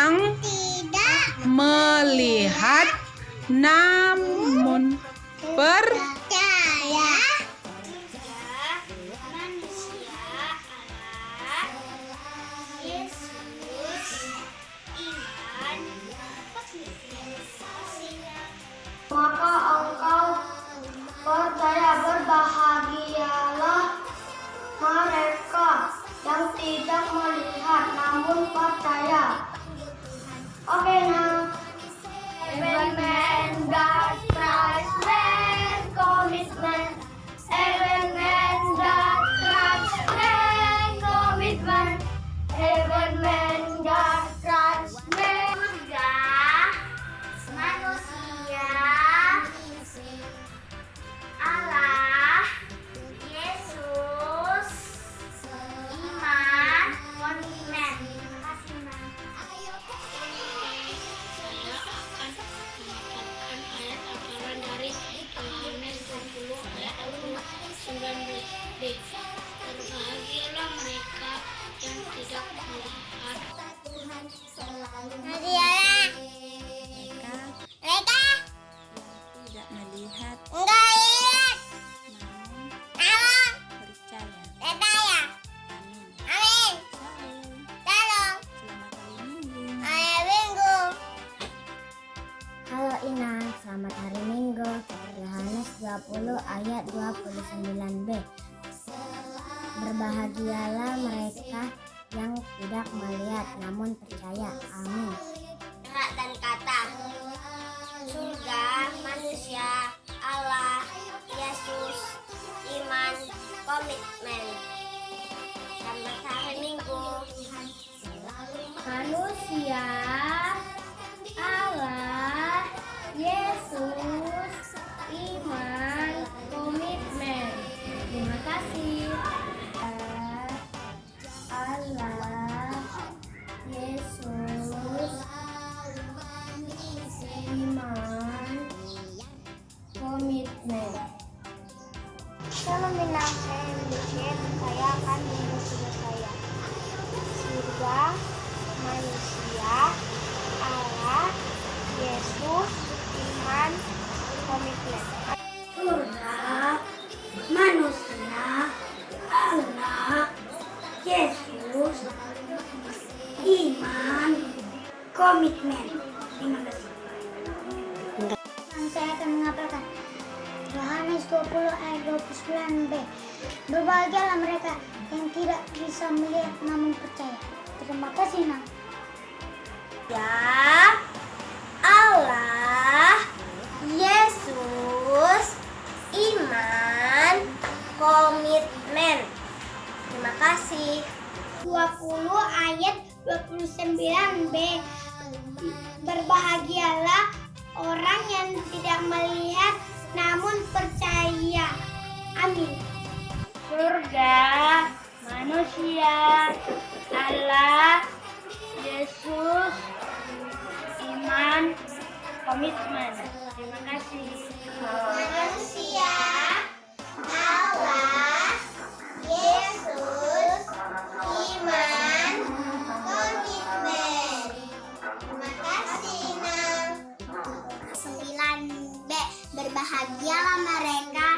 yang tidak melihat namun percaya manusia Allah, Yesus, iman, Maka engkau percaya, berbahagialah mereka yang tidak melihat namun percaya. Oke, now. Even man that tries man commitment. Even man that tries man commitment. Even man that tries man. surga, manusia, Allah, Yesus, iman, komitmen. Terima kasih, Mas. Saya akan mengatakan ayat hafalan dari Yohanes 20 ayat 19b. Berbahagialah mereka yang tidak melihat. mereka tidak melihat enggak lihat namun namun percaya. percaya. Amin. Amin. Shalom. Shalom. Selamat hari Minggu. Hari Minggu. Halo Inang, selamat hari Minggu. Yohanes 20 ayat 29b. Berbahagialah mereka yang tidak melihat namun percaya. Amin. Gerak dan kata. Surga, manusia, Allah, Yesus, iman, komitmen. Selamat hari Minggu. Manusia, Allah, Yesus, iman, komitmen. Terima kasih. Allah, Yesus, iman, komitmen. Shalom Minang, saya Michelle. Saya akan mengusul saya. Surga, manusia, Allah, Yesus, iman, komitmen. Surga, manusia, Allah, Yesus, iman, komitmen. Terima kasih. Saya akan menghafalkan Yohanes 20 ayat 29b. Berbahagialah mereka yang tidak bisa melihat namun percaya. Terima kasih, Nang. Ya, Allah, Yesus, iman, komitmen. Terima kasih. 20 ayat 29b. Berbahagialah orang yang tidak melihat namun percaya. Amin. Surga, manusia, Allah, Yesus, iman, komitmen. Terima kasih. Manusia, Allah, Yesus, iman, komitmen. Terima kasih, Nang. 9b. Berbahagialah mereka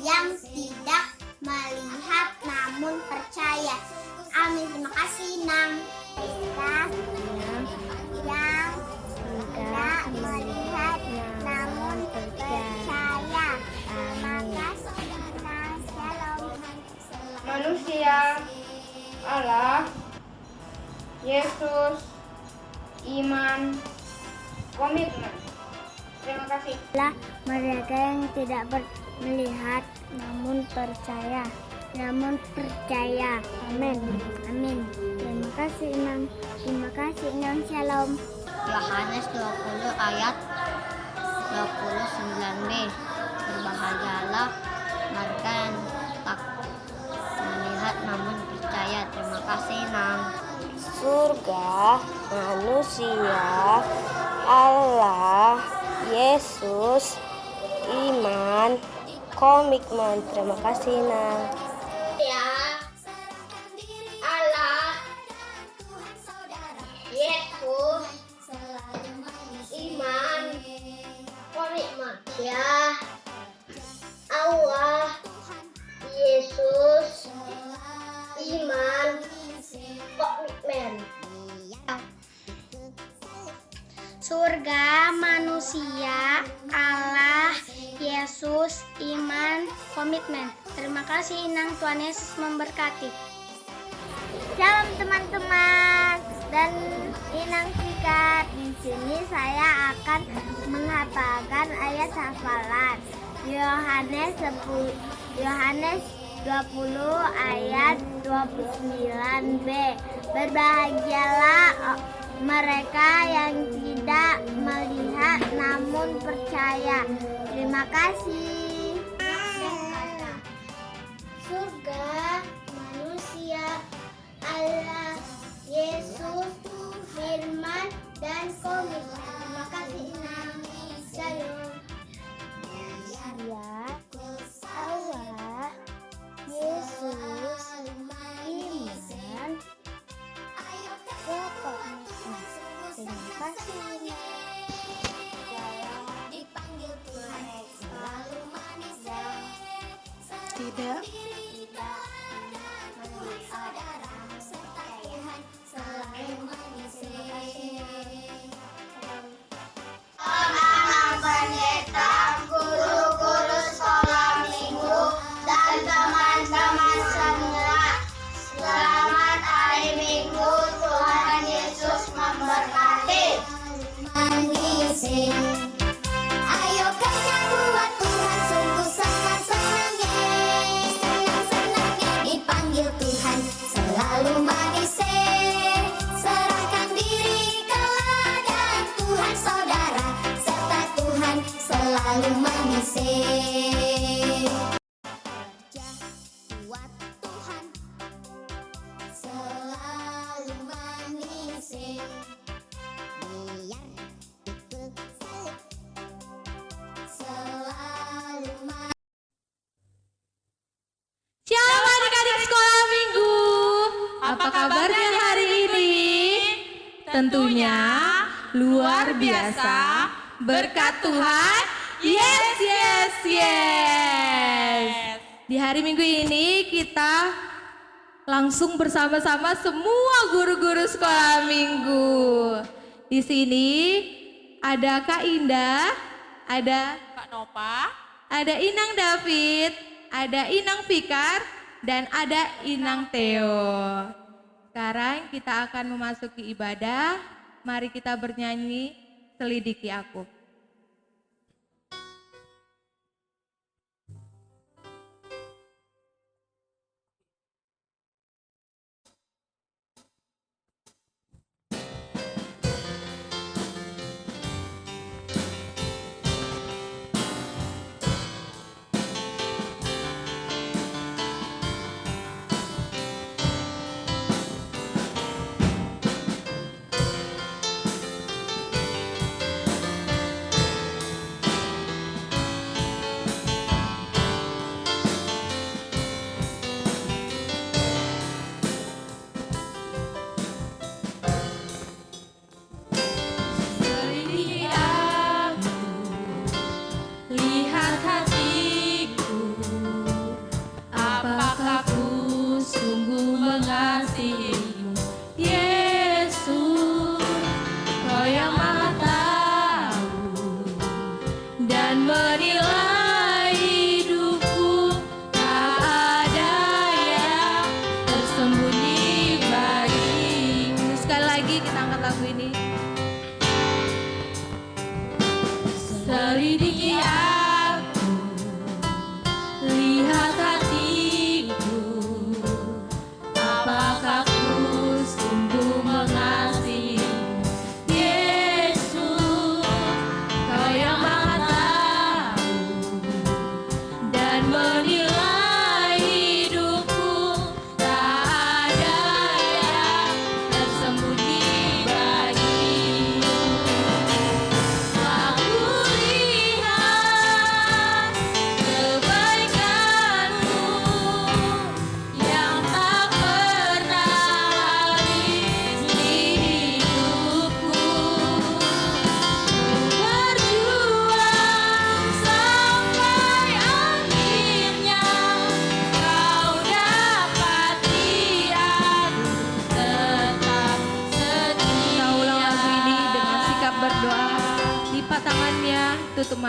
yang tidak melihat namun percaya. Amin. Terima kasih, Nang. Mereka yang tidak melihat namun percaya. Terima kasih, Nang. Shalom. Manusia, Allah, Yesus, iman, komitmen. Terima kasih. Mereka yang tidak melihat namun percaya. Amin. Terima kasih, Inang. Shalom. Yohanes 20 ayat 29b. Berbahagialah mereka yang tak melihat namun percaya. Terima kasih, Nang. Surga, manusia, Allah, Yesus, iman, komitmen. Terima kasih, Nang. Ya, Allah, Yesus, Allah, Yesus, iman, komitmen. Surga, manusia, Allah, Yesus, iman, komitmen. Terima kasih Inang, Tuhan Yesus memberkati. Shalom teman-teman dan Inang Fikar. Di sini saya akan menghafalkan ayat hafalan Yohanes 20 ayat 29b. Berbahagialah mereka yang tidak melihat namun percaya. Terima kasih. Surga, manusia, Allah, Yesus, firman, dan komitmen. Terima kasih Inang. Shalom. Ya, Allah, Yesus, iman, komitmen. Terima kasih. Tidak. Pendeta, guru-guru sekolah minggu, dan teman-teman semua. Selamat hari Minggu, Tuhan Yesus memberkati. Ayo kerja buat Tuhan, sungguh senang-senangnya. Senang-senangnya dipanggil Tuhan, selalu manis. Serahkan diri ke ladang Tuhan, saudara, serta Tuhan selalu manis. Buat Tuhan selalu manis. Biar itu selalu manis. Shalom adik-adik sekolah minggu. Apa kabarnya hari ini? Tentunya luar biasa, berkat Tuhan. Yes, yes, yes. Di hari Minggu ini kita langsung bersama-sama semua guru-guru sekolah minggu. Di sini ada Kak Indah, ada Kak Nova, ada Inang David, ada Inang Fikar, dan ada Inang Theo. Sekarang kita akan memasuki ibadah. Mari kita bernyanyi Selidiki Aku.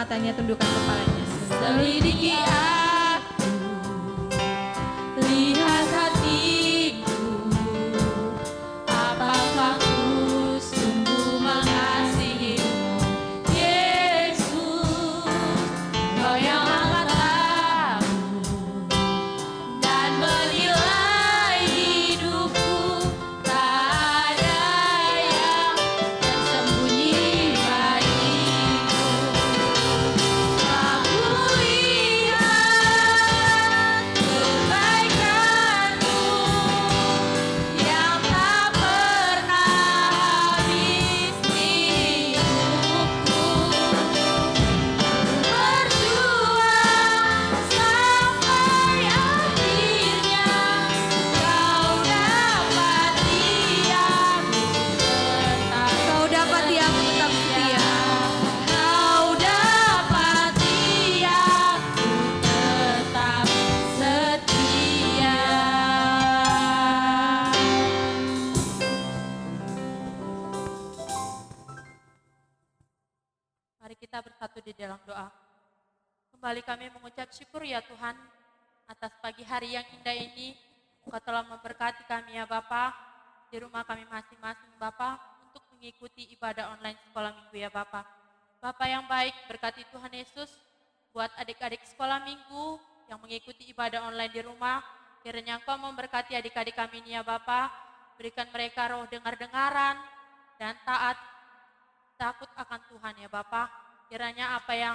matanya, tundukkan kepalanya. Selidiki aku, lihat hatiku, apakah ku sungguh mengasihimu, Yesus. Kau yang angkat aku dan menilai hidupku, tak ada yang tersembunyi bagiku. Aku lihat kebaikanmu yang tak pernah habis di hidupku. Berjuang sampai akhirnya kau dapati aku tetap Kau dapati aku tetap setia. Kau dapati aku tetap setia. Mari kita bersatu di dalam doa. Kembali kami mengucap syukur ya Tuhan atas pagi hari yang indah ini. Engkau telah memberkati kami ya Bapa di rumah kami masing-masing Bapa untuk mengikuti ibadah online sekolah minggu ya Bapa. Bapa yang baik, berkati Tuhan Yesus buat adik-adik sekolah minggu yang mengikuti ibadah online di rumah. Kiranya Engkau memberkati adik-adik kami ini ya Bapa. Berikan mereka roh dengar-dengaran dan taat takut akan Tuhan ya Bapa. Kiranya apa yang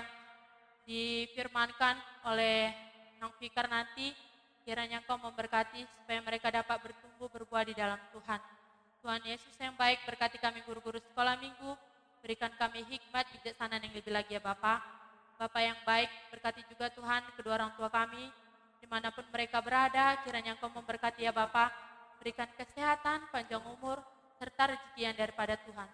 difirmankan oleh Nong Fikar nanti, kiranya Engkau memberkati supaya mereka dapat bertumbuh berbuah di dalam Tuhan. Tuhan Yesus yang baik, berkati kami guru-guru sekolah minggu, berikan kami hikmat kebijaksanaan yang lebih lagi ya Bapa. Bapa yang baik, berkati juga Tuhan kedua orang tua kami, dimanapun mereka berada, kiranya Engkau memberkati ya Bapa. Berikan kesehatan, panjang umur, serta rezeki yang daripada Tuhan.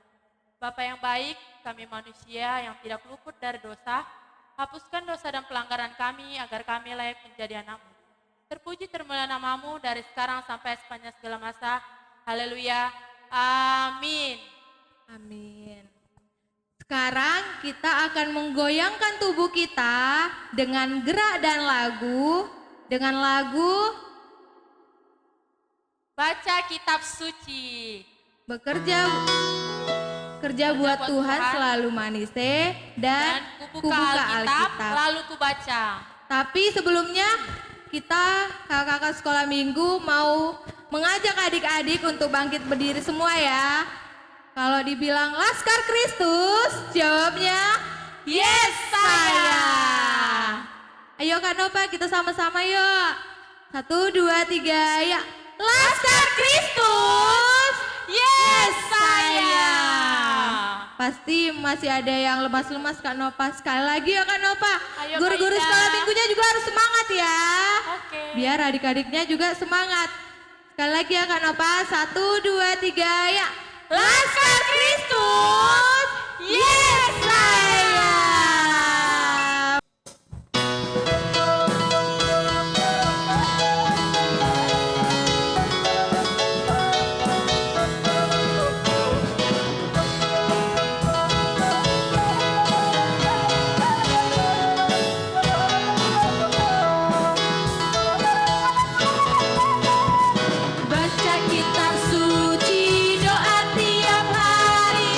Bapa yang baik, kami manusia yang tidak luput dari dosa, hapuskan dosa dan pelanggaran kami agar kami layak menjadi anak-Mu. Terpuji termulia nama-Mu dari sekarang sampai sepanjang segala masa. Haleluya. Amin. Amin. Sekarang kita akan menggoyangkan tubuh kita dengan gerak dan lagu. Dengan lagu Baca Kitab Suci. Bekerja buat Tuhan selalu manise dan kubuka Alkitab lalu kubaca. Tapi sebelumnya kita kakak-kakak sekolah minggu mau mengajak adik-adik untuk bangkit berdiri semua ya. Kalau dibilang Laskar Kristus, jawabnya yes saya. Ayo Kak Nova, kita sama-sama yuk. 1, 2, 3, ya. Laskar Kristus, yes saya. Pasti masih ada yang lemas-lemas Kak Nova. Sekali lagi ya Kak Nova. Guru-guru sekolah minggunya juga harus semangat ya. Oke. Biar adik-adiknya juga semangat. Sekali lagi ya Kak Nova. 1, 2, 3, ya. Laskar Kristus, yes saya. Baca kitab suci, doa tiap hari,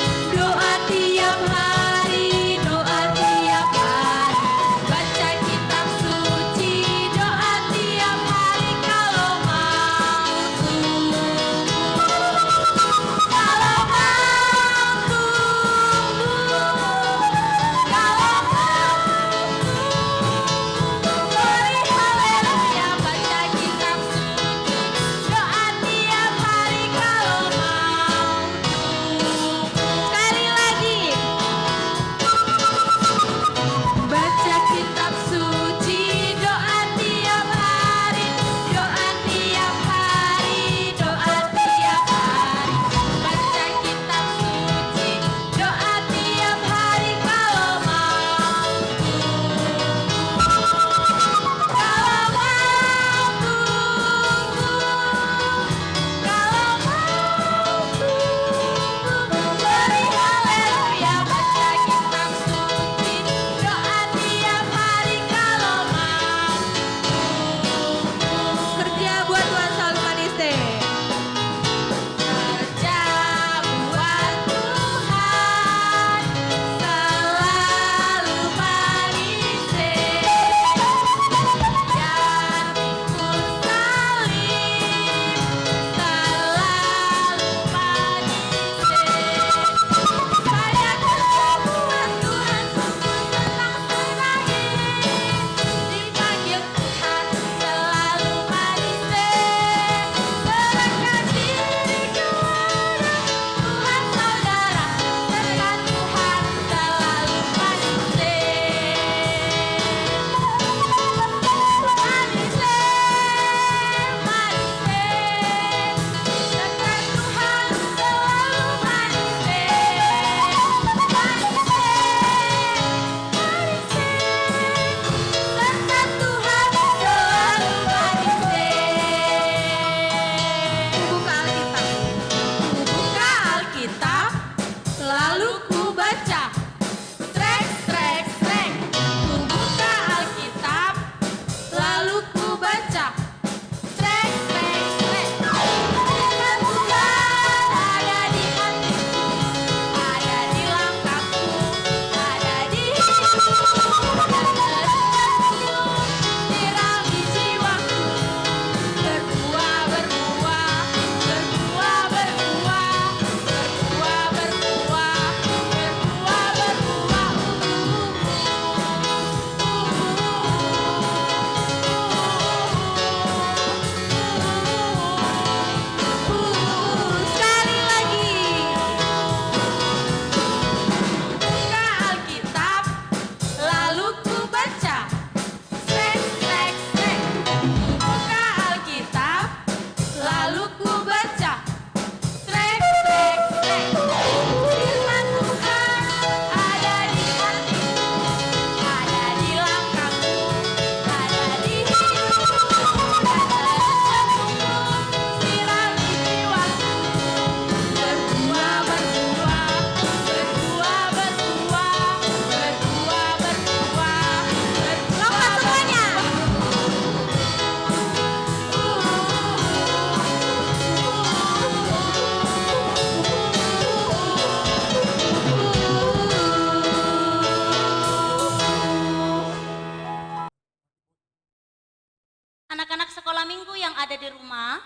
ada di rumah,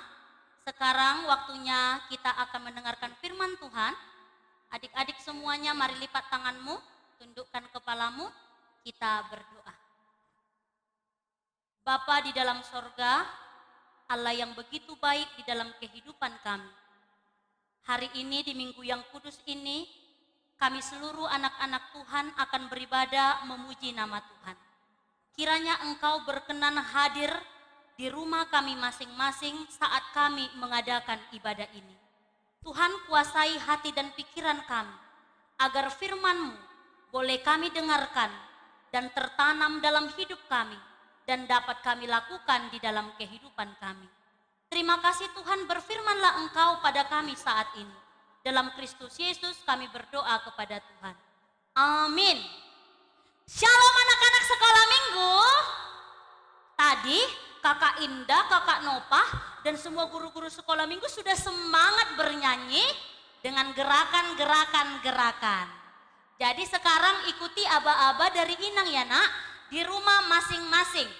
sekarang waktunya kita akan mendengarkan firman Tuhan. Adik-adik semuanya, mari lipat tanganmu, tundukkan kepalamu, kita berdoa. Bapa di dalam sorga, Allah yang begitu baik di dalam kehidupan kami. Hari ini di minggu yang kudus ini, kami seluruh anak-anak Tuhan akan beribadah memuji nama Tuhan. Kiranya Engkau berkenan hadir di rumah kami masing-masing saat kami mengadakan ibadah ini. Tuhan, kuasai hati dan pikiran kami, agar firman-Mu boleh kami dengarkan dan tertanam dalam hidup kami, dan dapat kami lakukan di dalam kehidupan kami. Terima kasih Tuhan, berfirmanlah Engkau pada kami saat ini. Dalam Kristus Yesus kami berdoa kepada Tuhan. Amin. Shalom anak-anak sekolah minggu. Tadi Kakak Indah, Kakak Nopah, dan semua guru-guru sekolah minggu sudah semangat bernyanyi dengan gerakan-gerakan. Jadi sekarang ikuti aba-aba dari Inang ya nak, di rumah masing-masing.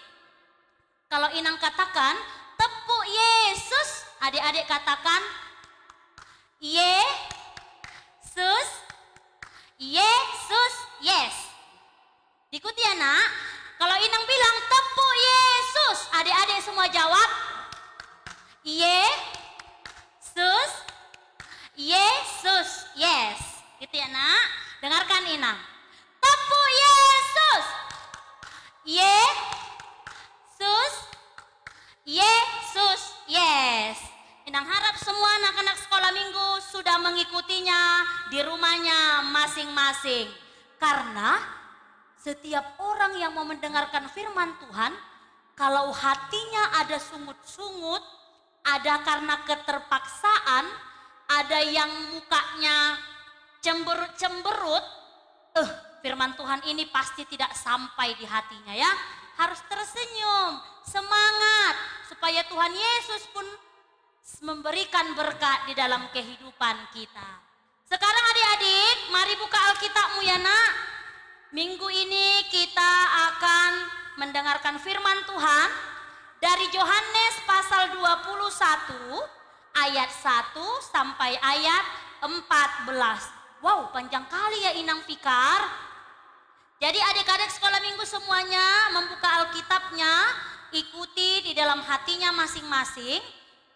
Kalau Inang katakan, tepuk Yesus, adik-adik katakan, Yesus, Yesus, yes. Diikuti ya nak. Kalau Inang bilang tepuk Yesus, adik-adik semua jawab, Yesus, Yesus, yes. Gitu ya nak. Dengarkan Inang. Tepuk Yesus, Yesus, Yesus, yes. Inang harap semua anak-anak sekolah minggu sudah mengikutinya di rumahnya masing-masing. Karena setiap orang yang mau mendengarkan firman Tuhan, kalau hatinya ada sungut-sungut, ada karena keterpaksaan, ada yang mukanya cemberut-cemberut, firman Tuhan ini pasti tidak sampai di hatinya ya. Harus tersenyum, semangat, supaya Tuhan Yesus pun memberikan berkat di dalam kehidupan kita. Sekarang adik-adik, mari buka Alkitabmu ya nak. Minggu ini kita akan mendengarkan firman Tuhan dari Yohanes pasal 21 ayat 1 sampai ayat 14. Wow, panjang kali ya Inang Fikar. Jadi adik-adik sekolah minggu semuanya membuka Alkitabnya, ikuti di dalam hatinya masing-masing.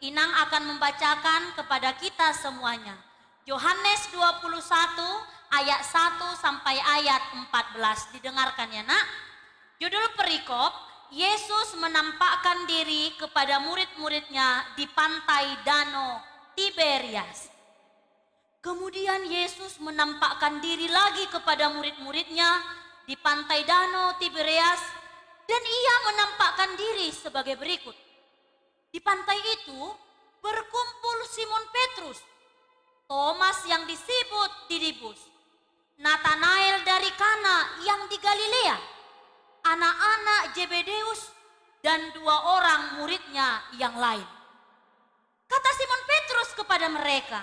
Inang akan membacakan kepada kita semuanya. Yohanes 21 ayat 1 sampai ayat 14. Didengarkan ya nak. Judul perikop, Yesus menampakkan diri kepada murid-muridnya di pantai Danau Tiberias. Kemudian Yesus menampakkan diri lagi kepada murid-muridnya di pantai Danau Tiberias, dan ia menampakkan diri sebagai berikut. Di pantai itu berkumpul Simon Petrus, Thomas yang disebut Didibus, Natanael dari Kana yang di Galilea, anak-anak Zebedeus, dan 2 orang muridnya yang lain. Kata Simon Petrus kepada mereka,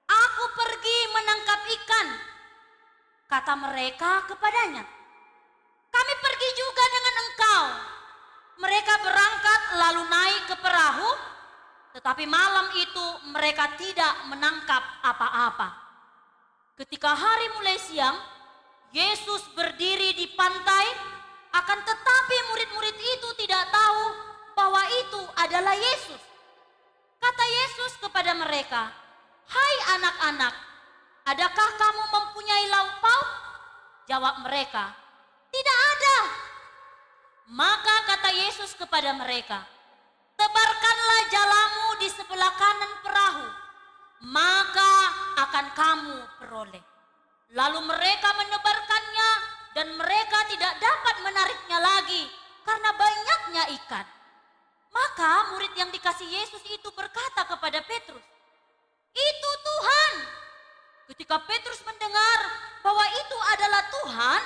"Aku pergi menangkap ikan." Kata mereka kepadanya, "Kami pergi juga dengan engkau." Mereka berangkat lalu naik ke perahu, tetapi malam itu mereka tidak menangkap apa-apa. Ketika hari mulai siang, Yesus berdiri di pantai, akan tetapi murid-murid itu tidak tahu bahwa itu adalah Yesus. Kata Yesus kepada mereka, "Hai anak-anak, adakah kamu mempunyai lauk pauk?" Jawab mereka, "Tidak ada." Maka kata Yesus kepada mereka, "Tebarkanlah jalamu di sebelah kanan perahu, maka akan kamu peroleh." Lalu mereka menebarkannya dan mereka tidak dapat menariknya lagi karena banyaknya ikan. Maka murid yang dikasih Yesus itu berkata kepada Petrus, "Itu Tuhan." Ketika Petrus mendengar bahwa itu adalah Tuhan,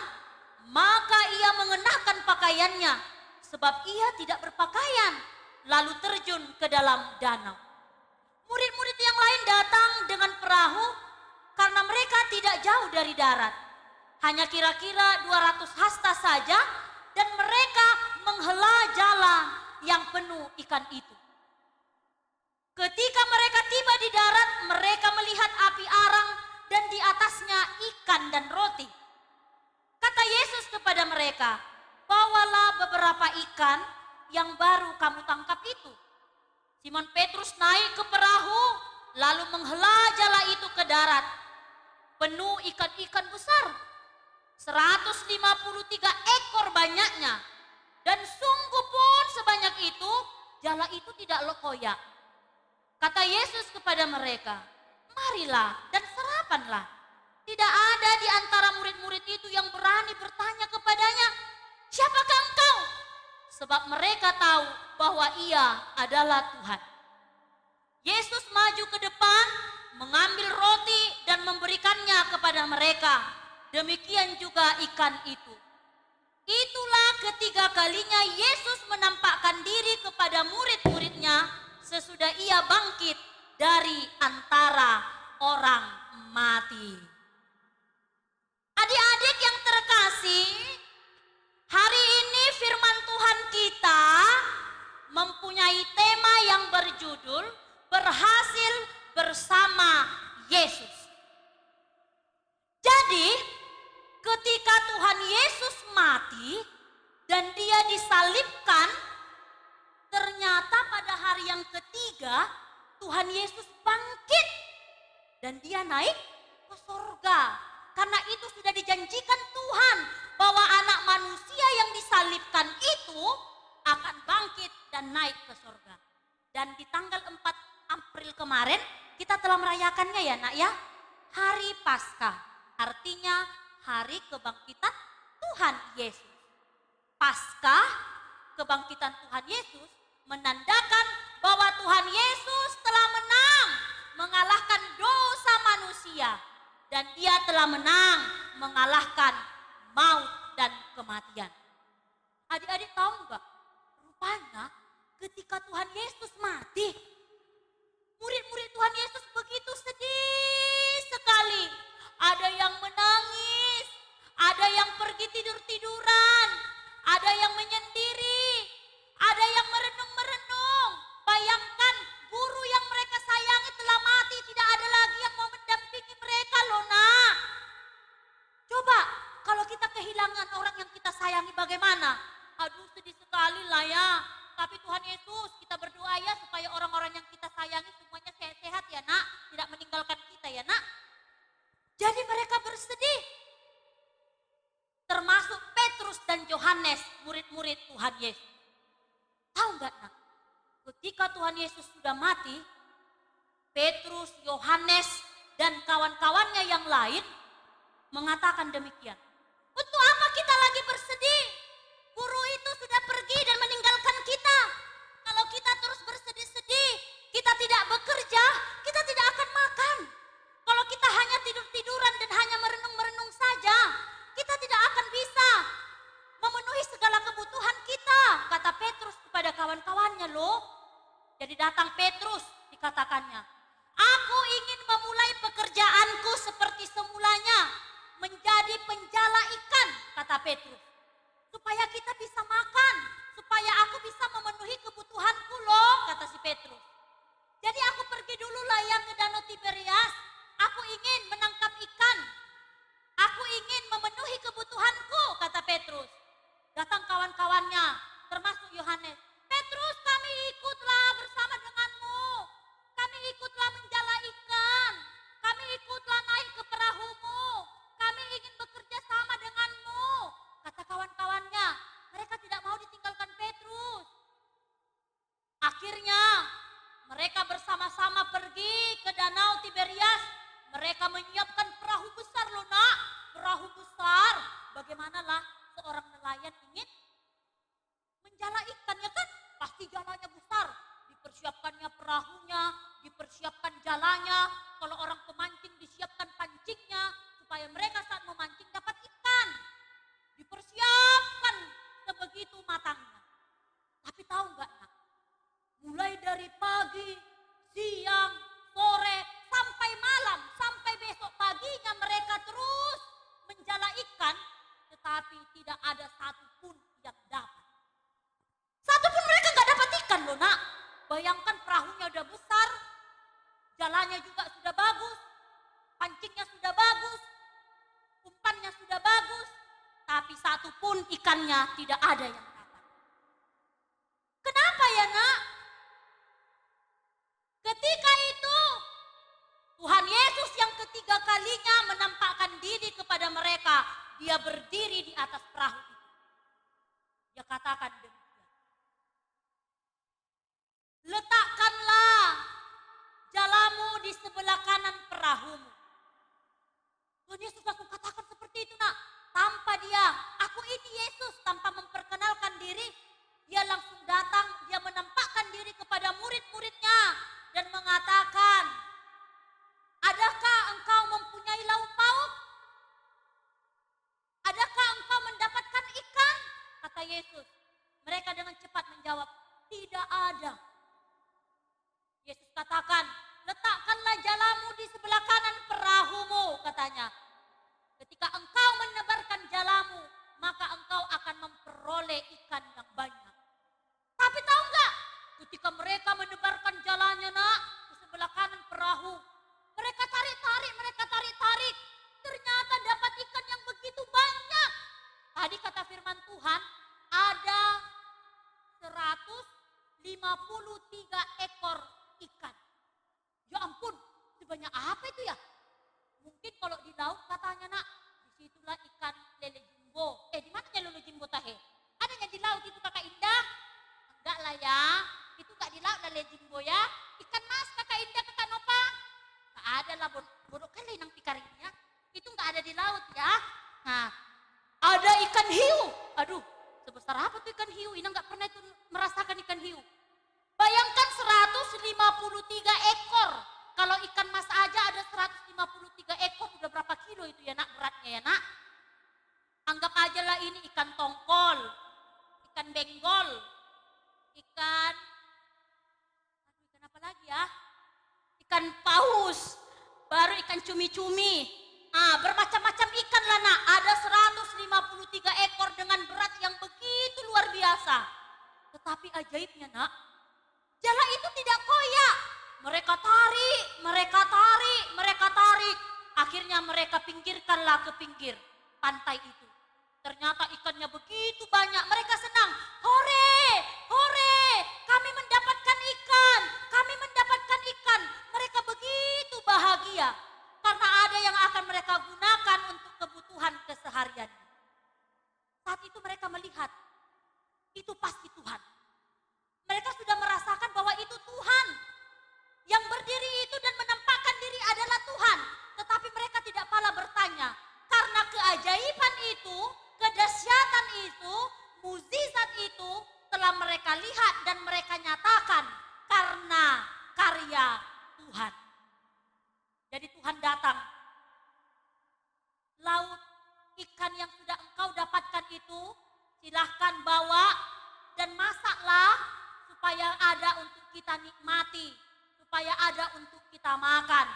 maka ia mengenakan pakaiannya sebab ia tidak berpakaian, lalu terjun ke dalam danau. Murid-murid yang lain datang dengan perahu karena mereka tidak jauh dari darat. Hanya kira-kira 200 hasta saja, dan mereka menghela jala yang yang penuh ikan itu. Ketika mereka tiba di darat, mereka melihat api arang dan di atasnya ikan dan roti. Kata Yesus kepada mereka, bawalah beberapa ikan yang baru kamu tangkap itu. Simon Petrus naik ke perahu, lalu menghela jala itu ke darat. Penuh ikan-ikan besar, 153 ekor banyaknya. Dan sungguh pun sebanyak itu, jala itu tidak koyak. Kata Yesus kepada mereka, marilah dan sarapanlah. Tidak ada di antara murid-murid itu yang berani bertanya kepadanya, siapakah engkau? Sebab mereka tahu bahwa ia adalah Tuhan. Yesus maju ke depan, mengambil roti dan memberikannya kepada mereka. Demikian juga ikan itu. Itulah ketiga kalinya Yesus menampakkan diri kepada murid-muridnya sesudah ia bangkit dari antara orang mati. Adik-adik yang terkasih, hari ini firman Tuhan kita mempunyai tema yang berjudul berhasil bersama Yesus. Jadi, ketika Tuhan Yesus mati dan dia disalibkan, ternyata pada hari yang ketiga Tuhan Yesus bangkit dan dia naik ke surga. Karena itu sudah dijanjikan Tuhan bahwa anak manusia yang disalibkan itu akan bangkit dan naik ke surga. Dan di tanggal 4 April kemarin kita telah merayakannya ya nak ya. Hari Paskah, artinya hari kebangkitan Tuhan Yesus. Paskah, kebangkitan Tuhan Yesus menandakan bahwa Tuhan Yesus telah menang mengalahkan dosa manusia. Dan dia telah menang mengalahkan maut dan kematian. Adik-adik tahu enggak? Rupanya ketika Tuhan Yesus mati, murid-murid Tuhan Yesus begitu sedih sekali. Ada yang menangis, ada yang pergi tidur-tiduran, ada yang menyendiri, ada yang merenung-merenung. Bayangkan guru yang mereka sayangi telah mati, tidak ada lagi yang mau mendampingi mereka loh nak. Coba kalau kita kehilangan orang yang kita sayangi bagaimana? Aduh sedih sekali lah ya. Tapi Tuhan Yesus kita berdoa ya supaya orang-orang yang kita sayangi semuanya sehat-sehat ya nak. Tidak meninggalkan kita ya nak. Jadi mereka bersedih. Termasuk Petrus dan Yohanes, murid-murid Tuhan Yesus. Tahu enggak nak? Ketika Tuhan Yesus sudah mati, Petrus, Yohanes, dan kawan-kawannya yang lain mengatakan demikian. Untuk apa kita lagi bersedih? Guru itu sudah pergi dan meninggalkan kita. Kalau kita terus bersedih-sedih, kita tidak bekerja, kita tidak akan makan. Kalau kita hanya tidur-tiduran dan hanya merenung-merenung saja, kita tidak akan bisa memenuhi segala kebutuhan kita, kata Petrus kepada kawan-kawannya loh. Jadi datang Petrus dikatakannya, aku ingin memulai pekerjaanku seperti semulanya, menjadi penjala ikan, kata Petrus. Supaya kita bisa makan, supaya aku bisa memenuhi kebutuhanku loh, kata si Petrus. Jadi aku pergi dulu lah ya ke Danau Tiberias, aku ingin menangkap ikan, aku ingin memenuhi kebutuhanku, kata Petrus. Datang kawan-kawannya, termasuk Yohanes. Petrus, kami ikutlah bersama denganmu, kami ikutlah menjala ikan, kami ikutlah naik ke perahumu, kami ingin bekerja sama denganmu, kata kawan-kawannya. Mereka tidak mau ditinggalkan Petrus. Akhirnya mereka bersama-sama pergi ke Danau Tiberias. Mereka menyiapkan perahu besar loh nak, perahu besar. Bagaimanalah seorang nelayan ingin menjala ikan ya kan? Pasti jalannya besar, dipersiapkannya perahunya, dipersiapkan jalannya. Kalau orang pemancing disiapkan pancingnya, supaya mereka saat memancing dapat ikan. Dipersiapkan sebegitu matangnya. Tapi tahu nggak nak? Mulai dari pagi, siang, sore, sampai malam, sampai besok paginya mereka terus menjala ikan, tetapi tidak ada satupun yang dapat. Satupun mereka nggak dapat Bayangkan perahunya udah besar, jalannya juga sudah bagus, pancingnya sudah bagus, umpannya sudah bagus, tapi satu pun ikannya tidak ada yang dapat. Kenapa ya nak? Ketika itu Tuhan Yesus yang ketiga kalinya menampakkan diri kepada mereka. Dia berdiri di atas perahu itu. Dia katakan demikian. Letakkanlah jalamu di sebelah kanan perahumu. Tuhan Yesus langsung katakan seperti itu nak. Tanpa dia, aku ini Yesus, tanpa memperkenalkan diri. Dia langsung datang, dia menampakkan diri kepada murid-muridnya. Dan mengatakan, adakah engkau mempunyai lauk pauk? Adakah engkau mendapatkan ikan? Kata Yesus. Mereka dengan cepat menjawab, tidak ada. Yesus katakan, letakkanlah jalamu di sebelah kanan perahumu, katanya. Ketika engkau menebarkan jalamu, maka engkau akan memperoleh ikan yang banyak. Tapi tahu enggak? Ketika mereka menebarkan jalannya nak, di sebelah kanan perahu, mereka tarik-tarik. Ternyata dapat ikan yang begitu banyak. Tadi kata firman Tuhan, ada 153 ekor ikan. Ya ampun, sebanyak apa itu ya? Mungkin kalau di laut katanya nak, disitulah ikan lele jumbo. Di mana lele jumbo tahe? Adanya di laut itu kakak Indah? Enggak lah ya, itu enggak di laut lele jumbo ya. Ikan mas kakak Indah, kakak Nopa. Enggak ada lah, bodoh kali nang pikarinya. Itu enggak ada di laut ya. Nah, ada ikan hiu. Aduh, sebesar apa tuh ikan hiu? Ina enggak pernah itu merasakan ikan hiu. Bayangkan 153 ekor. Kalau ikan mas aja ada 153 ekor, udah berapa kilo itu ya nak beratnya ya nak? Anggap aja lah ini ikan tongkol, ikan benggol, ikan apa lagi ya? Ikan paus, baru ikan cumi-cumi. Bermacam-macam ikan lah nak. Ada 153 ekor dengan berat yang begitu luar biasa. Tetapi ajaibnya nak, jala itu tidak koyak. Mereka tarik. Akhirnya mereka pinggirkanlah ke pinggir pantai itu. Ternyata ikannya begitu banyak. Mereka senang. Hore, kami mendapatkan ikan. Mereka begitu bahagia. Karena ada yang akan mereka gunakan untuk kebutuhan keseharian. Saat itu mereka melihat, itu pasti Tuhan. Mereka sudah merasakan bahwa itu Tuhan. Yang berdiri itu dan menampakkan diri adalah Tuhan. Tetapi mereka tidak pala bertanya. Karena keajaiban itu, kedahsyatan itu, mukjizat itu telah mereka lihat dan mereka nyatakan karena karya Tuhan. Jadi Tuhan datang. Laut ikan yang sudah engkau dapatkan itu silahkan bawa dan masaklah supaya ada untuk kita nikmati. Supaya ada untuk kita makan.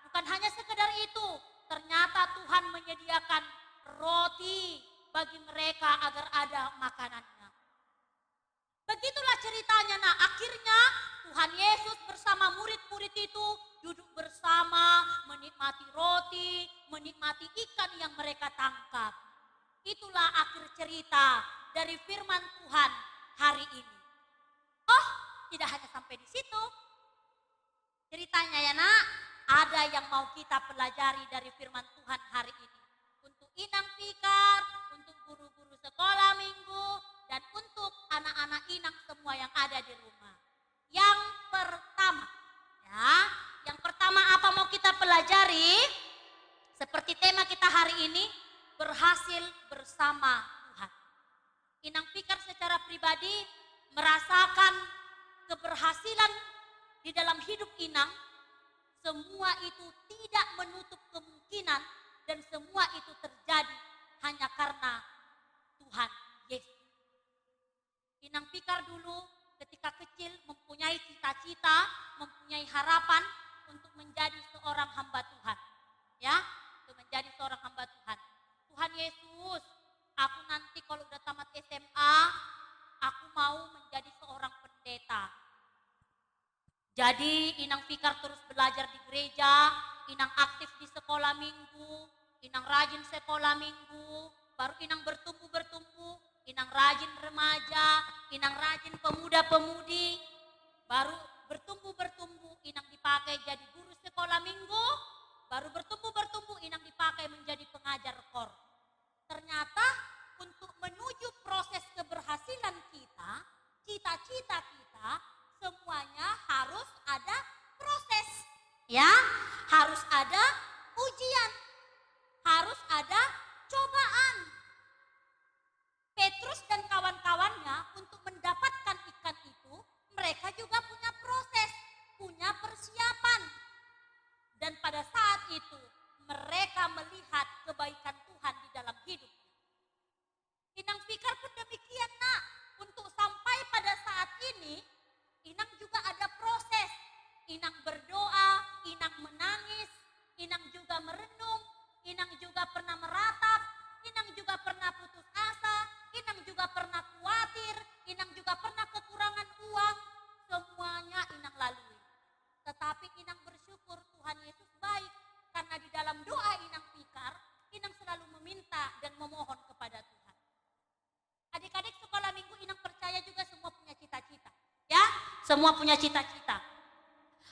Bukan hanya sekedar itu, ternyata Tuhan menyediakan roti bagi mereka agar ada makanannya. Begitulah ceritanya. Nah, akhirnya Tuhan Yesus bersama murid-murid itu duduk bersama, menikmati roti, menikmati ikan yang mereka tangkap. Itulah akhir cerita dari firman Tuhan hari ini. Oh, tidak hanya sampai di situ. Ceritanya ya nak, ada yang mau kita pelajari dari firman Tuhan hari ini. Untuk Inang Fikar, untuk guru-guru sekolah minggu, dan untuk anak-anak Inang semua yang ada di rumah. Yang pertama apa mau kita pelajari? Seperti tema kita hari ini, berhasil bersama Tuhan. Inang Fikar secara pribadi merasakan keberhasilan di dalam hidup Inang. Semua itu tidak menutup kemungkinan dan semua itu terjadi hanya karena Tuhan Yesus. Inang Fikar dulu ketika kecil mempunyai cita-cita, mempunyai harapan untuk menjadi seorang hamba Tuhan. Ya, untuk menjadi seorang hamba Tuhan. Tuhan Yesus, aku nanti kalau udah tamat SMA, aku mau menjadi seorang pendeta. Jadi Inang Fikar terus belajar di gereja, Inang aktif di sekolah minggu, Inang rajin sekolah minggu, baru Inang bertumbuh, Inang rajin remaja, Inang rajin pemuda-pemudi, baru bertumbuh, Inang dipakai jadi guru sekolah minggu, baru bertumbuh, Inang dipakai menjadi pengajar KOR. Ternyata untuk menuju proses keberhasilan kita, cita-cita kita, semuanya harus ada proses. Ya, harus ada ujian, harus ada cobaan. Petrus dan kawan-kawannya untuk mendapatkan ikan itu, mereka juga punya proses, punya persiapan. Dan pada saat itu, mereka melihat kebaikan Tuhan di dalam hidup. Inang Fikar pun demikian, nak. Untuk sampai pada saat ini, Inang juga ada proses. Inang berdoa, Inang menangis, Inang juga merenung, Inang juga pernah meratap, Inang juga pernah putus asa, Inang juga pernah khawatir, Inang juga pernah kekurangan uang. Semuanya Inang lalui. Tetapi Inang bersyukur Tuhan Yesus baik. Karena di dalam doa Inang Fikar, Inang selalu meminta dan memohon kepada Tuhan. Adik-adik sekolah minggu, Inang percaya juga semua punya cita-cita. Ya, semua punya cita-cita.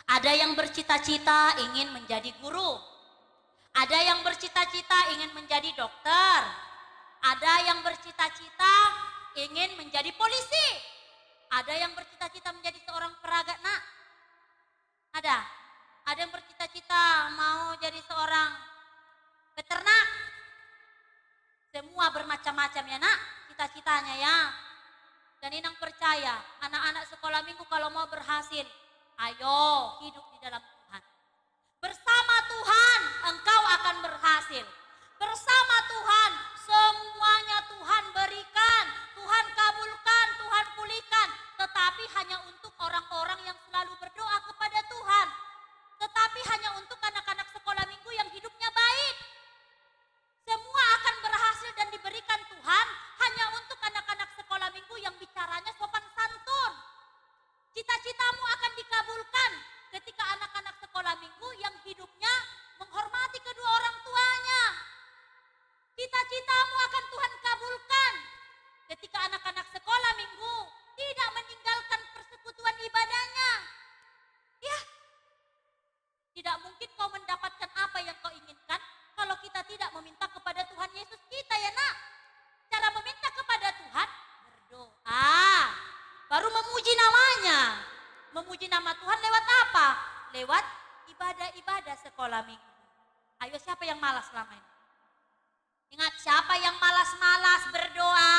Ada yang bercita-cita ingin menjadi guru. Ada yang bercita-cita ingin menjadi dokter. Ada yang bercita-cita ingin menjadi polisi. Ada yang bercita-cita menjadi seorang peraga, nak. Ada yang bercita-cita mau jadi seorang peternak. Semua bermacam-macam ya, nak, cita-citanya ya. Dan Inang percaya anak-anak sekolah minggu kalau mau berhasil, ayo hidup di dalam Tuhan. Bersama Tuhan engkau akan berhasil. Bersama Tuhan semuanya Tuhan berikan, Tuhan kabulkan, Tuhan pulihkan. Tetapi hanya untuk orang-orang yang selalu berdoa kepada Tuhan. Tetapi hanya untuk anak-anak sekolah minggu yang hidupnya baik. Semua akan berhasil dan diberikan Tuhan hanya untuk anak-anak sekolah minggu yang bicaranya sopan santun. Cita-citamu akan dikabulkan ketika anak-anak sekolah minggu yang hidupnya menghormati kedua orang tuanya. Cita-citamu akan Tuhan kabulkan ketika anak-anak sekolah minggu tidak meninggalkan persekutuan ibadahnya. Ya, tidak mungkin kau mendapatkan apa yang kau inginkan kalau kita tidak meminta kepada Tuhan Yesus kita ya, nak. Cara meminta kepada Tuhan, berdoa. Baru memuji namanya. Memuji nama Tuhan lewat apa? Lewat ibadah-ibadah sekolah minggu. Ayo, siapa yang malas selama ini? Ingat, siapa yang malas-malas berdoa,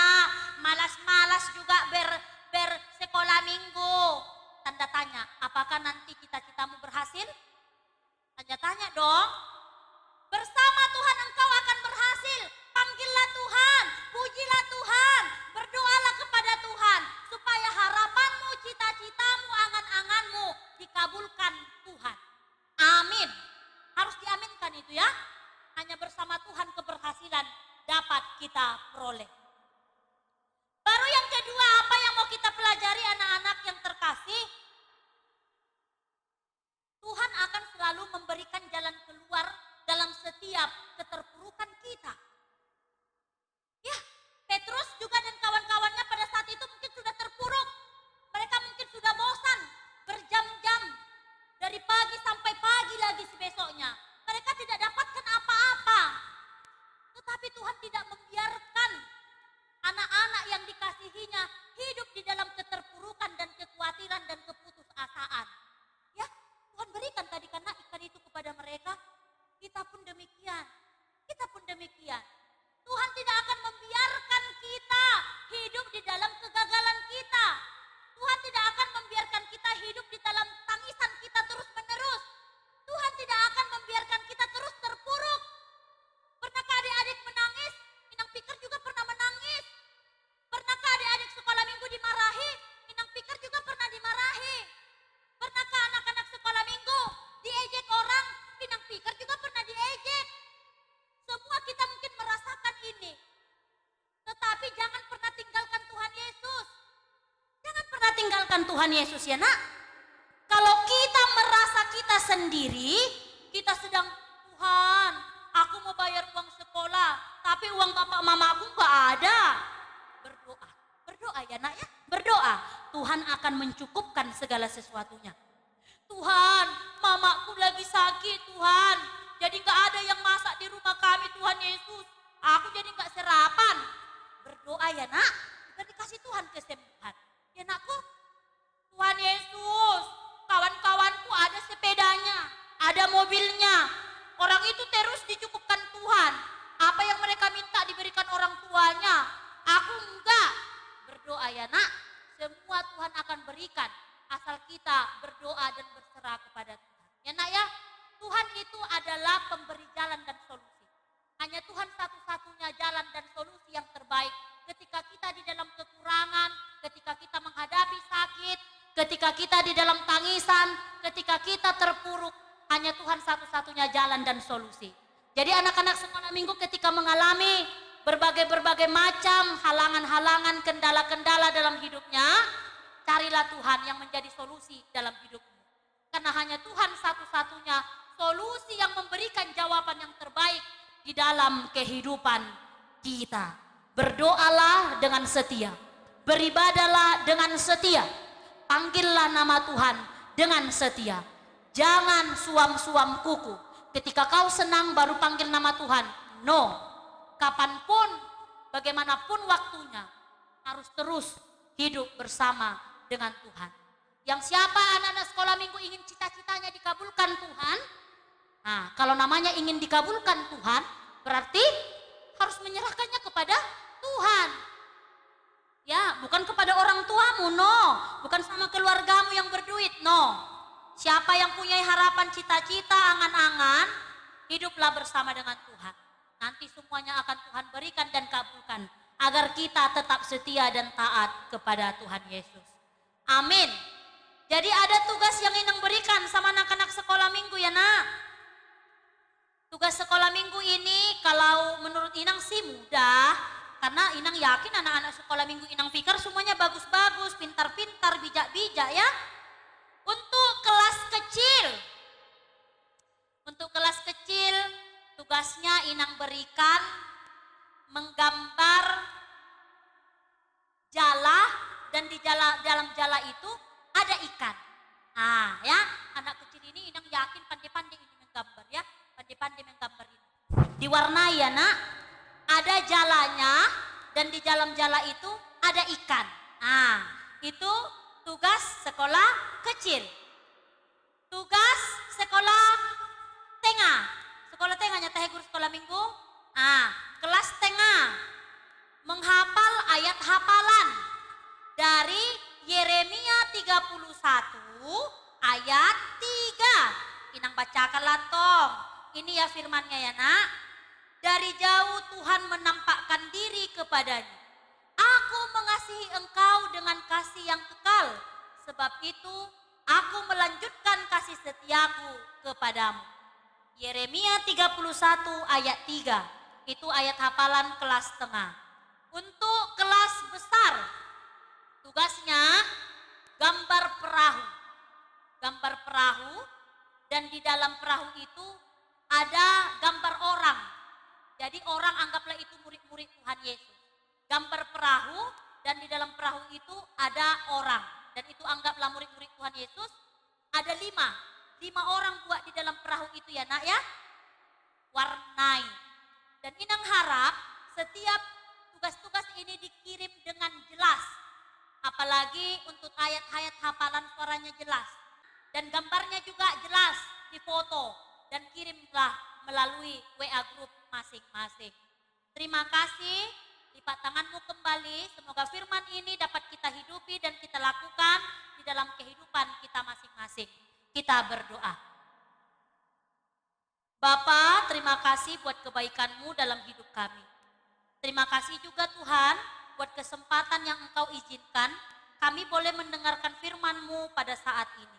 malas-malas juga bersekolah minggu. Tanda tanya, apakah nanti cita-citamu berhasil? Tanda tanya dong. Bersama Tuhan engkau akan berhasil. Panggillah Tuhan, pujilah Tuhan, berdoalah kepada Tuhan. Supaya harapanmu, cita-citamu, angan-anganmu dikabulkan Tuhan. Amin. Harus diaminkan itu ya. Hanya bersama Tuhan keberhasilan dapat kita peroleh. Baru yang kedua, apa yang mau kita pelajari anak-anak yang terkasih? Tuhan akan selalu memberikan jalan keluar dalam setiap keterpurukan kita. Ya, Petrus juga dan kawan-kawannya pada saat itu mungkin sudah terpuruk. Mereka mungkin sudah bosan berjam-jam dari pagi sampai pagi lagi besoknya. Mereka tidak dapatkan apa-apa. Tetapi Tuhan tidak membiarkan anak-anak yang dikasihinya hidup di dalam keterpurukan dan kekhawatiran dan keputusasaan. Ya, Tuhan berikan tadi karena ikan itu kepada mereka. Kita pun demikian. Kita pun demikian. Tuhan tidak akan membiarkan kita hidup di dalam kegagalan kita. Tuhan tidak akan membiarkan kita hidup di dalam tangisan kita terus-menerus. Tuhan tidak akan membiarkan kita terus terpuruk. Pernahkah adik-adik menangis? Inang Fikar juga pernah menangis. Pernahkah adik-adik sekolah minggu dimarahi? Inang Fikar juga pernah dimarahi. Pernahkah anak-anak sekolah minggu diejek orang? Inang Fikar juga pernah diejek. Semua kita mungkin merasakan ini. Tetapi jangan pernah tinggalkan Tuhan Yesus. Jangan pernah tinggalkan Tuhan Yesus ya, nak. Kalau kita merasa kita sendiri, kita sedang, Tuhan, aku mau bayar uang sekolah, tapi uang bapak mama aku gak ada. Berdoa, berdoa ya nak ya, berdoa. Tuhan akan mencukupkan segala sesuatunya. Tuhan, mamaku lagi sakit Tuhan, jadi gak ada yang masak di rumah kami Tuhan Yesus. Aku jadi gak sarapan. Berdoa ya nak, juga dikasih Tuhan kesembuhan. Ya nakku, Tuhan Yesus, kawan-kawanku ada sepedanya, ada mobilnya. Orang itu terus dicukupkan Tuhan. Apa yang mereka minta diberikan orang tuanya. Aku enggak. Berdoa ya nak, semua Tuhan akan berikan. Asal kita berdoa dan berserah kepada Tuhan. Ya nak ya, Tuhan itu adalah pemberi jalan dan solusi. Hanya Tuhan satu-satunya jalan dan solusi yang terbaik. Ketika kita di dalam kekurangan, ketika kita menghadapi sakit, ketika kita di dalam tangisan, ketika kita terpuruk, hanya Tuhan satu-satunya jalan dan solusi. Jadi anak-anak sekolah minggu ketika mengalami berbagai macam halangan-halangan, kendala-kendala dalam hidupnya, carilah Tuhan yang menjadi solusi dalam hidupmu. Karena hanya Tuhan satu-satunya solusi yang memberikan jawaban yang terbaik di dalam kehidupan kita. Berdoalah dengan setia, beribadalah dengan setia, panggillah nama Tuhan dengan setia. Jangan suam-suam kuku. Ketika kau senang baru panggil nama Tuhan. No, kapanpun, bagaimanapun waktunya, harus terus hidup bersama dengan Tuhan. Yang siapa anak-anak sekolah minggu ingin cita-citanya dikabulkan Tuhan, nah kalau namanya ingin dikabulkan Tuhan, berarti harus menyerahkannya kepada Tuhan. Ya, bukan kepada orang tuamu, no. Bukan sama keluargamu yang berduit, no. Siapa yang punya harapan, cita-cita, angan-angan, hiduplah bersama dengan Tuhan. Nanti semuanya akan Tuhan berikan dan kabulkan. Agar kita tetap setia dan taat kepada Tuhan Yesus. Amin. Jadi ada tugas yang Inang berikan sama anak-anak sekolah minggu ya nak. Tugas sekolah minggu ini kalau menurut Inang sih mudah. Karena Inang yakin anak-anak sekolah minggu Inang pikir semuanya bagus-bagus, pintar-pintar, bijak-bijak ya. Untuk kelas kecil. Untuk kelas kecil tugasnya Inang berikan menggambar jala dan di dalam jala itu ada ikan. Nah ya, anak kecil ini Inang yakin pandai-pandai ini menggambar ya. Pandai-pandai menggambar ini. Diwarnai ya nak. Ada jalanya dan di dalam jala itu ada ikan. Nah, itu tugas sekolah kecil. Tugas sekolah tengah. Sekolah tengahnya teh guru sekolah minggu. Nah, kelas tengah menghafal ayat hafalan dari Yeremia 31 ayat 3. Inang bacakanlah tong. Ini ya firmannya ya nak. Dari jauh Tuhan menampakkan diri kepadanya. Aku mengasihi engkau dengan kasih yang kekal. Sebab itu aku melanjutkan kasih setiaku kepadamu. Yeremia 31 ayat 3. Itu ayat hafalan kelas tengah. Untuk kelas besar, tugasnya gambar perahu. Gambar perahu dan di dalam perahu itu ada gambar orang. Jadi orang anggaplah itu murid-murid Tuhan Yesus. Gambar perahu dan di dalam perahu itu ada orang. Dan itu anggaplah murid-murid Tuhan Yesus. Ada 5 orang buat di dalam perahu itu ya nak ya. Warnai. Dan Inang harap setiap tugas-tugas ini dikirim dengan jelas. Apalagi untuk ayat-ayat hafalan suaranya jelas. Dan gambarnya juga jelas difoto. Dan kirimlah melalui WA group masing-masing. Terima kasih. Lipat tanganmu kembali. Semoga firman ini dapat kita hidupi dan kita lakukan di dalam kehidupan kita masing-masing. Kita berdoa. Bapa, terima kasih buat kebaikan-Mu dalam hidup kami. Terima kasih juga Tuhan buat kesempatan yang Engkau izinkan kami boleh mendengarkan firman-Mu pada saat ini.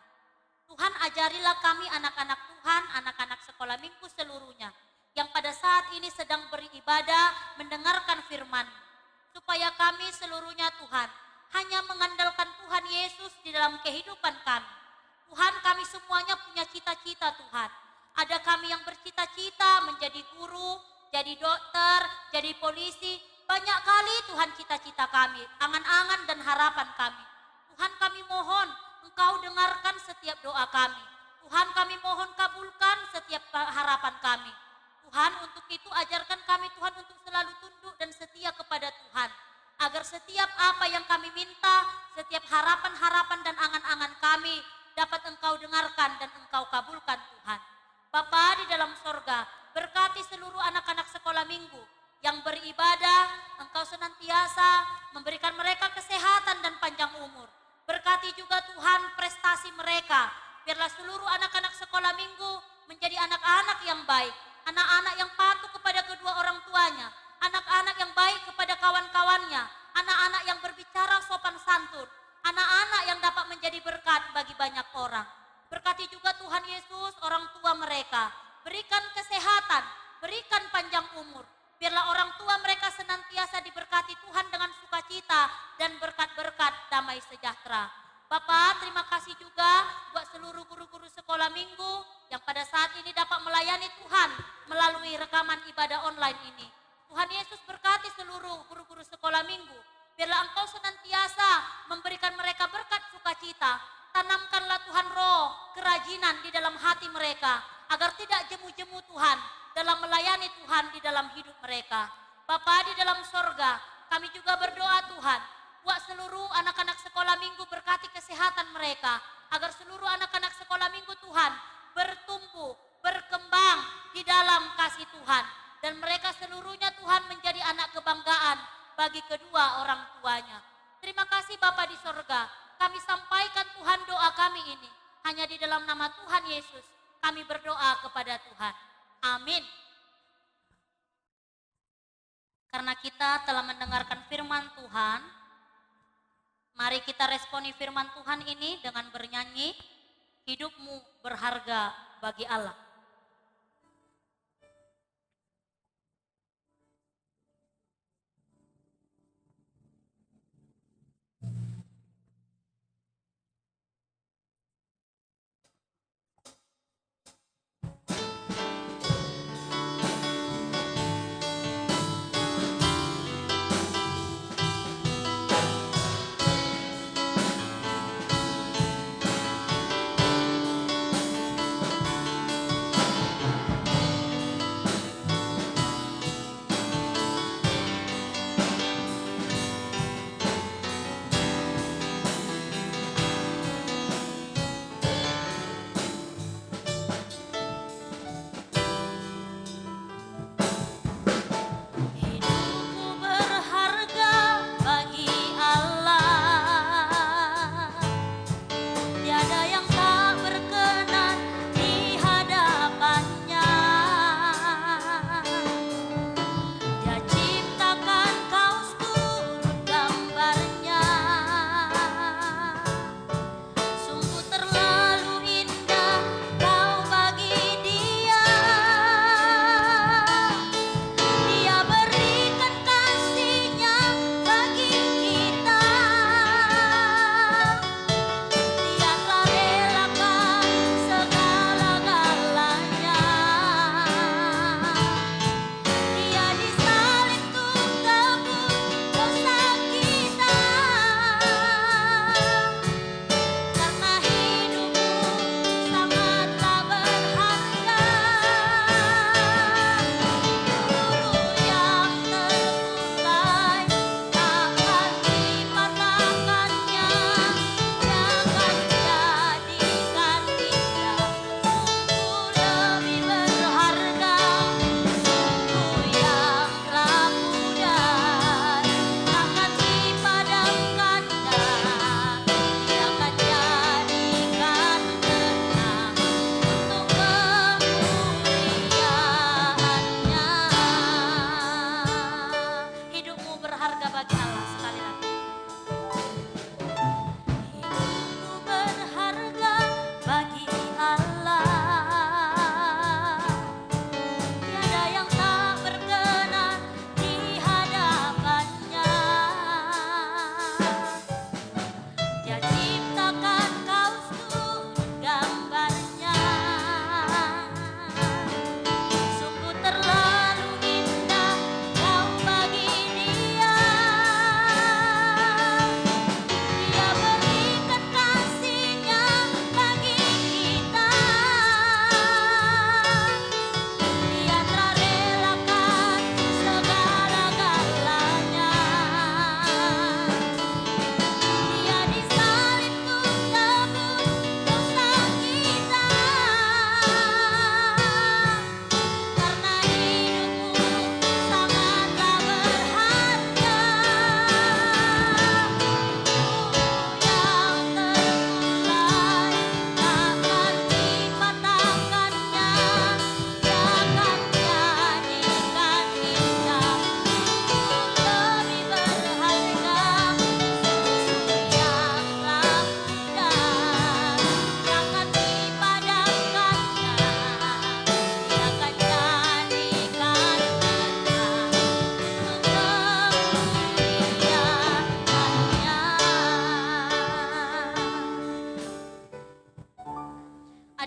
Tuhan ajarilah kami anak-anak Tuhan, anak-anak sekolah minggu seluruhnya yang pada saat ini sedang beribadah mendengarkan firman, supaya kami seluruhnya Tuhan hanya mengandalkan Tuhan Yesus di dalam kehidupan kami. Tuhan, kami semuanya punya cita-cita Tuhan. Ada kami yang bercita-cita menjadi guru, jadi dokter, jadi polisi. Banyak kali Tuhan cita-cita kami, angan-angan dan harapan kami. Tuhan, kami mohon Engkau dengarkan setiap doa kami. Tuhan, kami mohon kabulkan setiap harapan kami. Tuhan, untuk itu ajarkan kami Tuhan untuk selalu tunduk dan setia kepada Tuhan. Agar setiap apa yang kami minta, setiap harapan-harapan dan angan-angan kami dapat Engkau dengarkan dan Engkau kabulkan Tuhan. Bapa di dalam sorga, berkati seluruh anak-anak sekolah minggu yang beribadah, Engkau senantiasa memberikan mereka kesehatan dan panjang umur. Berkati juga Tuhan prestasi mereka, biarlah seluruh anak-anak sekolah minggu menjadi anak-anak yang baik, anak-anak yang patuh kepada kedua orang tuanya, anak-anak yang baik kepada kawan-kawannya, anak-anak yang berbicara sopan santun, anak-anak yang dapat menjadi berkat bagi banyak orang. Berkati juga Tuhan Yesus orang tua mereka, berikan kesehatan, berikan panjang umur. Biarlah orang tua mereka senantiasa diberkati Tuhan dengan sukacita dan berkat-berkat damai sejahtera. Bapak, terima kasih juga buat seluruh guru-guru sekolah minggu yang pada saat ini dapat melayani Tuhan melalui rekaman ibadah online ini. Tuhan Yesus berkati seluruh guru-guru sekolah minggu. Biarlah Engkau senantiasa memberikan mereka berkat sukacita. Tanamkanlah Tuhan roh kerajinan di dalam hati mereka agar tidak jemu-jemu Tuhan dalam melayani Tuhan di dalam hidup mereka. Bapa di dalam sorga, kami juga berdoa Tuhan, buat seluruh anak-anak sekolah minggu berkati kesehatan mereka, agar seluruh anak-anak sekolah minggu Tuhan bertumbuh, berkembang di dalam kasih Tuhan. Dan mereka seluruhnya Tuhan menjadi anak kebanggaan bagi kedua orang tuanya. Terima kasih Bapa di sorga, kami sampaikan Tuhan doa kami ini. Hanya di dalam nama Tuhan Yesus kami berdoa kepada Tuhan. Amin. Karena kita telah mendengarkan firman Tuhan, mari kita responi firman Tuhan ini dengan bernyanyi, hidupmu berharga bagi Allah.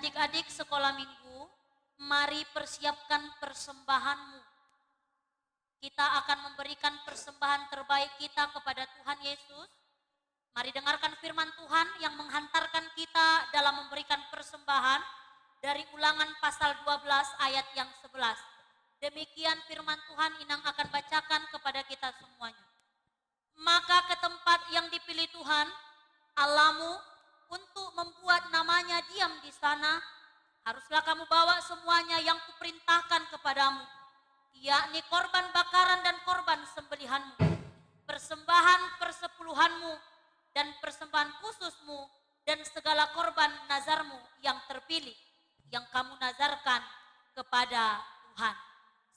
Adik-adik sekolah minggu, mari persiapkan persembahanmu. Kita akan memberikan persembahan terbaik kita kepada Tuhan Yesus. Mari dengarkan firman Tuhan yang menghantarkan kita dalam memberikan persembahan dari Ulangan pasal 12 ayat yang 11. Demikian firman Tuhan Inang akan bacakan kepada kita semuanya. Maka ke tempat yang dipilih Tuhan, Allahmu, untuk membuat namanya diam di sana, haruslah kamu bawa semuanya yang kuperintahkan kepadamu, yakni korban bakaran dan korban sembelihanmu, persembahan persepuluhanmu, dan persembahan khususmu, dan segala korban nazarmu yang terpilih, yang kamu nazarkan kepada Tuhan.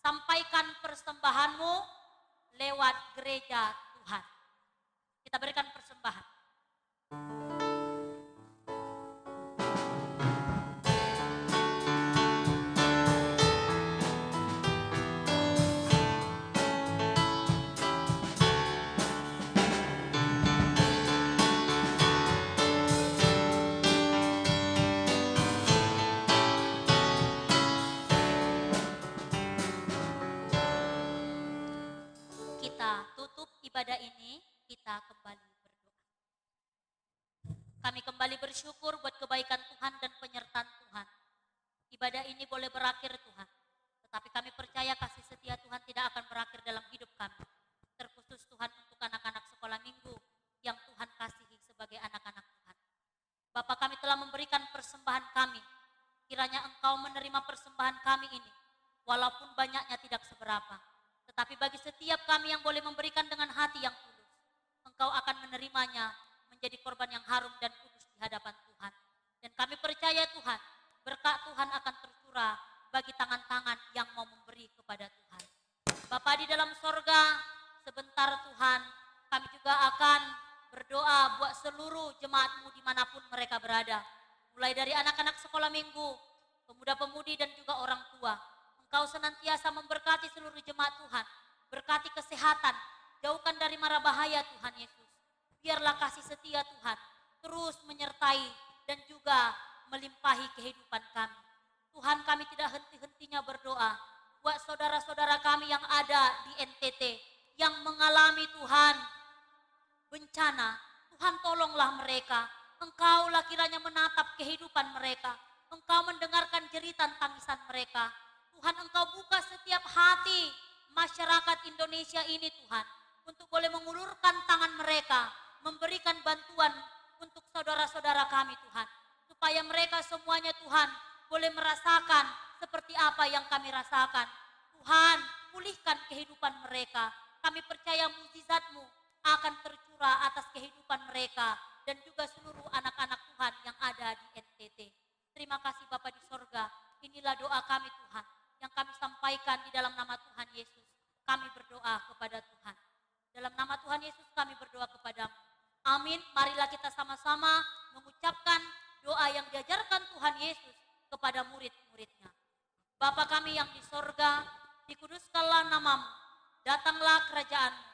Sampaikan persembahanmu lewat gereja Tuhan. Kita berikan persembahan. Kita tutup ibadah ini, kita kembali berdoa. Kami kembali bersyukur buat kebaikan Tuhan dan penyertaan Tuhan. Ibadah ini boleh berakhir Tuhan, tetapi kami percaya kasih setia Tuhan tidak akan berakhir dalam hidup kami. Terkhusus Tuhan untuk anak-anak sekolah minggu yang Tuhan kasihi sebagai anak-anak Tuhan. Bapa, kami telah memberikan persembahan kami. Kiranya Engkau menerima persembahan kami ini, walaupun banyaknya tidak seberapa. Tetapi bagi setiap kami yang boleh memberikan dengan hati yang tulus, Engkau akan menerimanya menjadi korban yang harum dan kudus di hadapan Tuhan. Dan kami percaya Tuhan, berkat Tuhan akan tercurah bagi tangan-tangan yang mau memberi kepada Tuhan. Bapa di dalam sorga, sebentar Tuhan, kami juga akan berdoa buat seluruh jemaat-Mu dimanapun mereka berada. Mulai dari anak-anak sekolah minggu, pemuda-pemudi dan juga orang tua. Engkau senantiasa memberkati seluruh jemaat Tuhan. Berkati kesehatan, jauhkan dari mara bahaya Tuhan Yesus. Biarlah kasih setia Tuhan terus menyertai dan juga melimpahi kehidupan kami. Tuhan, kami tidak henti-hentinya berdoa buat saudara-saudara kami yang ada di NTT, yang mengalami Tuhan bencana. Tuhan, tolonglah mereka. Engkaulah kiranya menatap kehidupan mereka. Engkau mendengarkan jeritan tangisan mereka. Tuhan, Engkau buka setiap hati masyarakat Indonesia ini Tuhan, untuk boleh mengulurkan tangan mereka, memberikan bantuan untuk saudara-saudara kami Tuhan, supaya mereka semuanya Tuhan boleh merasakan seperti apa yang kami rasakan. Tuhan, pulihkan kehidupan mereka. Kami percaya mukjizat-Mu akan tercurah atas kehidupan mereka dan juga seluruh anak-anak Tuhan yang ada di NTT. Terima kasih Bapa di sorga. Inilah doa kami Tuhan, yang kami sampaikan di dalam nama Tuhan Yesus. Kami berdoa kepada Tuhan. Dalam nama Tuhan Yesus kami berdoa kepada-Mu. Amin. Marilah kita sama-sama mengucapkan doa yang diajarkan Tuhan Yesus kepada murid-muridnya. Bapa kami yang di sorga, dikuduskanlah nama-Mu. Datanglah kerajaan-Mu.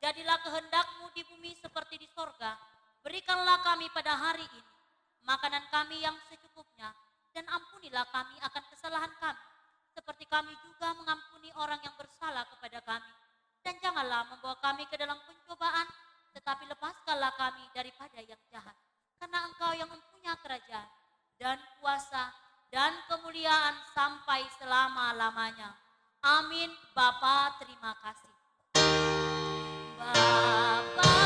Jadilah kehendak-Mu di bumi seperti di sorga. Berikanlah kami pada hari ini makanan kami yang secukupnya, dan ampunilah kami akan kesalahan kami, seperti kami juga mengampuni orang yang bersalah kepada kami. Dan janganlah membawa kami ke dalam pencobaan, tetapi lepaskanlah kami daripada yang jahat. Karena Engkau yang mempunyai kerajaan dan kuasa dan kemuliaan sampai selama-lamanya. Amin. Bapa, terima kasih. Bapa,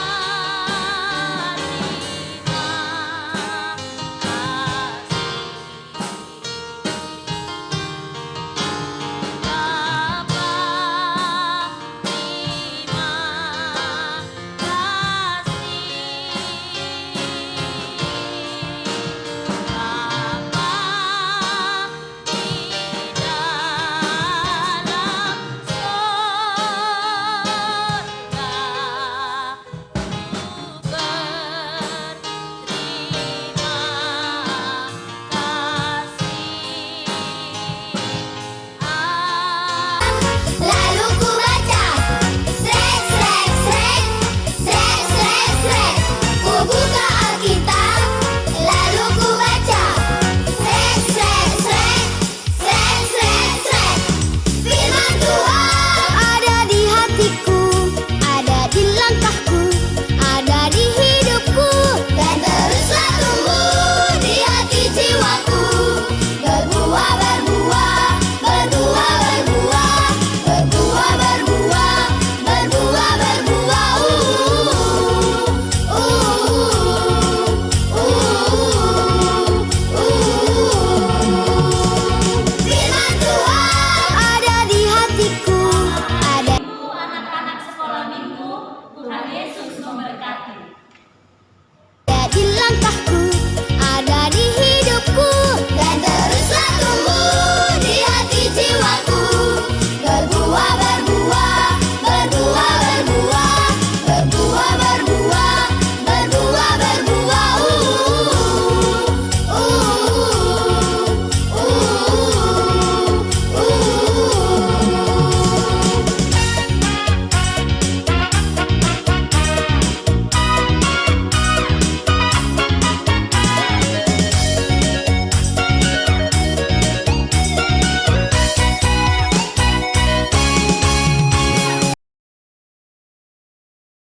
langkah